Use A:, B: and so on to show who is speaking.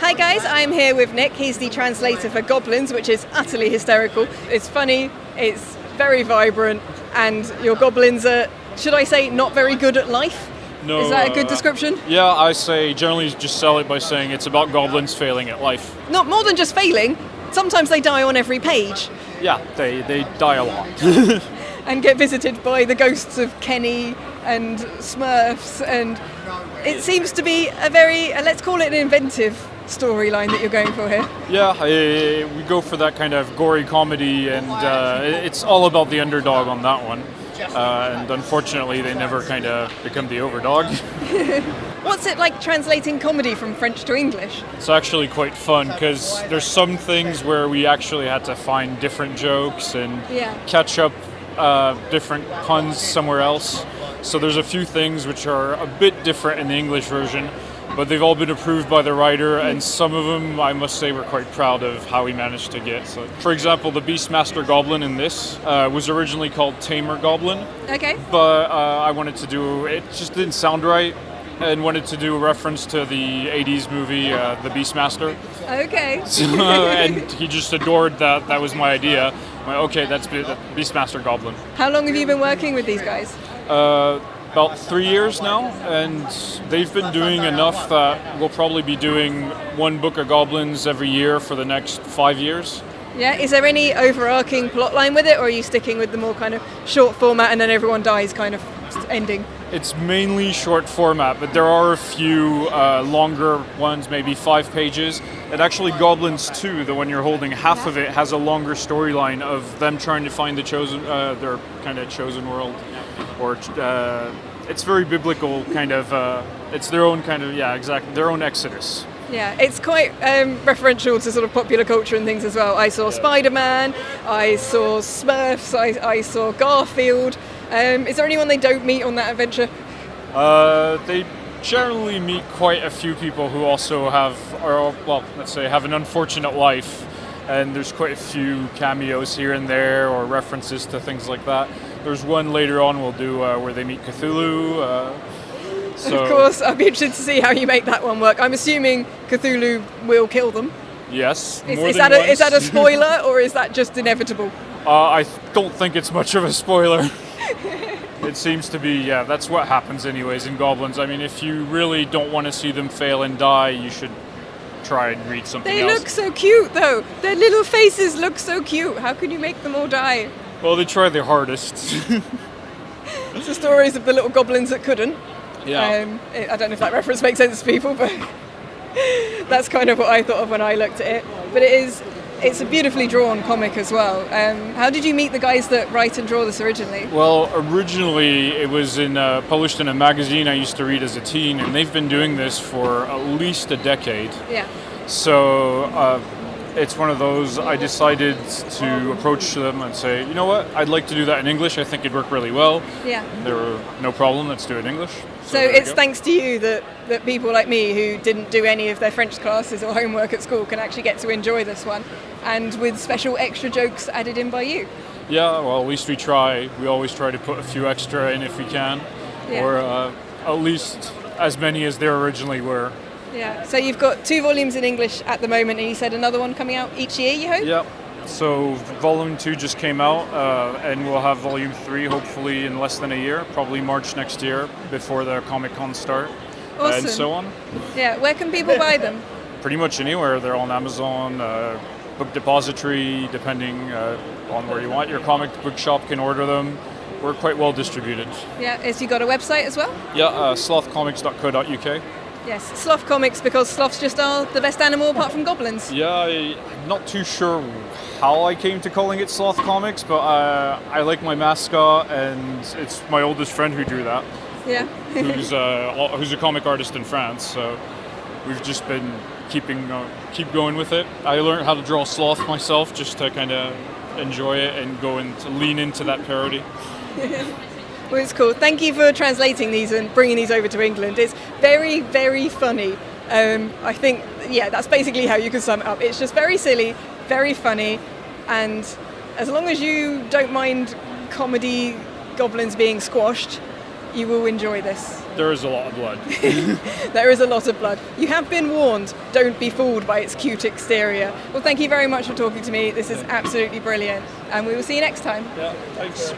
A: Hi guys, I'm here with Nick. He's the translator for Goblins, which is utterly hysterical. It's funny, it's very vibrant, and your goblins are, should I say, not very good at life?
B: No.
A: Is that a good description?
B: Yeah, I say generally just sell it by saying it's about goblins failing at life.
A: Not more than just failing. Sometimes they die on every page
B: Yeah, they die a lot.
A: and get visited by the ghosts of Kenny and Smurfs, and it seems to be a very, let's call it an inventive storyline that you're going for here.
B: Yeah, we go for that kind of gory comedy, and it's all about the underdog on that one. And unfortunately, they never kind of become the overdog.
A: What's it like translating comedy from French to English?
B: It's actually quite fun because there's some things where we actually had to find different jokes and catch up different puns somewhere else. So there's a few things which are a bit different in the English version, but they've all been approved by the writer, and some of them, I must say, we're quite proud of how we managed to get. So, for example, the Beastmaster Goblin in this was originally called Tamer Goblin.
A: Okay.
B: But I wanted to do, it just didn't sound right, and wanted to do a reference to the 80s movie, The Beastmaster.
A: Okay.
B: And he just adored that. That was my idea. I'm like, okay, that's Beastmaster Goblin.
A: How long have you been working with these guys?
B: About 3 years now, and they've been doing enough that we'll probably be doing one book of Goblins every year for the next 5 years.
A: Yeah, is there any overarching plot line with it, or are you sticking with the more kind of short format and then everyone dies kind of ending?
B: It's mainly short format, but there are a few longer ones, maybe 5 pages. And actually Goblins 2, the one you're holding, half of it has a longer storyline of them trying to find the chosen, their kind of chosen world. Or it's very biblical kind of, it's their own kind of, exactly, their own exodus.
A: Yeah, it's quite referential to sort of popular culture and things as well. I saw Spider-Man, I saw Smurfs, I saw Garfield. Is there anyone they don't meet on that adventure?
B: They generally meet quite a few people who also have, or well, let's say, have an unfortunate life. And there's quite a few cameos here and there, or references to things like that. There's one later on we'll do where they meet Cthulhu.
A: Of course, I'd be interested to see how you make that one work. I'm assuming Cthulhu will kill them.
B: Yes.
A: Is that a spoiler, or is that just inevitable?
B: I don't think it's much of a spoiler. It seems to be, that's what happens anyways in Goblins. I mean, if you really don't want to see them fail and die, you should try and read something else.
A: They look so cute, though. Their little faces look so cute. How can you make them all die?
B: Well, they try their hardest.
A: It's the stories of the little goblins that couldn't.
B: Yeah.
A: I don't know if that reference makes sense to people, but that's kind of what I thought of when I looked at it. But it's a beautifully drawn comic as well. How did you meet the guys that write and draw this originally?
B: Well, originally it was published in a magazine I used to read as a teen, and they've been doing this for at least a decade.
A: Yeah.
B: So it's one of those, I decided to approach them and say, you know what, I'd like to do that in English. I think it'd work really well.
A: Yeah.
B: They were, no problem, let's do it in English.
A: So it's thanks to you that people like me who didn't do any of their French classes or homework at school can actually get to enjoy this one, and with special extra jokes added in by you.
B: Yeah, well, at least we try. We always try to put a few extra in if we can, or at least as many as there originally were.
A: Yeah, so you've got 2 volumes in English at the moment, and you said another one coming out each year, you hope?
B: Yep. So volume 2 just came out, and we'll have volume 3 hopefully in less than a year, probably March next year, before the Comic Con start.
A: Awesome.
B: And so on.
A: Yeah, where can people buy them?
B: Pretty much anywhere. They're on Amazon, Book Depository, depending on where you want. Your comic book shop can order them. We're quite well distributed.
A: Yeah, has you got a website as well?
B: Yeah, slothcomics.co.uk.
A: Yes, sloth comics, because sloths just are the best animal apart from goblins.
B: Yeah, I'm not too sure how I came to calling it Sloth Comics, but I like my mascot, and it's my oldest friend who drew that.
A: Yeah.
B: who's a comic artist in France, so we've just been keep going with it. I learned how to draw sloth myself just to kind of enjoy it and go and lean into that parody.
A: Well, it's cool. Thank you for translating these and bringing these over to England. It's very, very funny. I think, that's basically how you can sum it up. It's just very silly, very funny, and as long as you don't mind comedy goblins being squashed, you will enjoy this.
B: There is a lot of blood.
A: There is a lot of blood. You have been warned. Don't be fooled by its cute exterior. Well, thank you very much for talking to me. This is absolutely brilliant. And we will see you next time.
B: Yeah, thanks.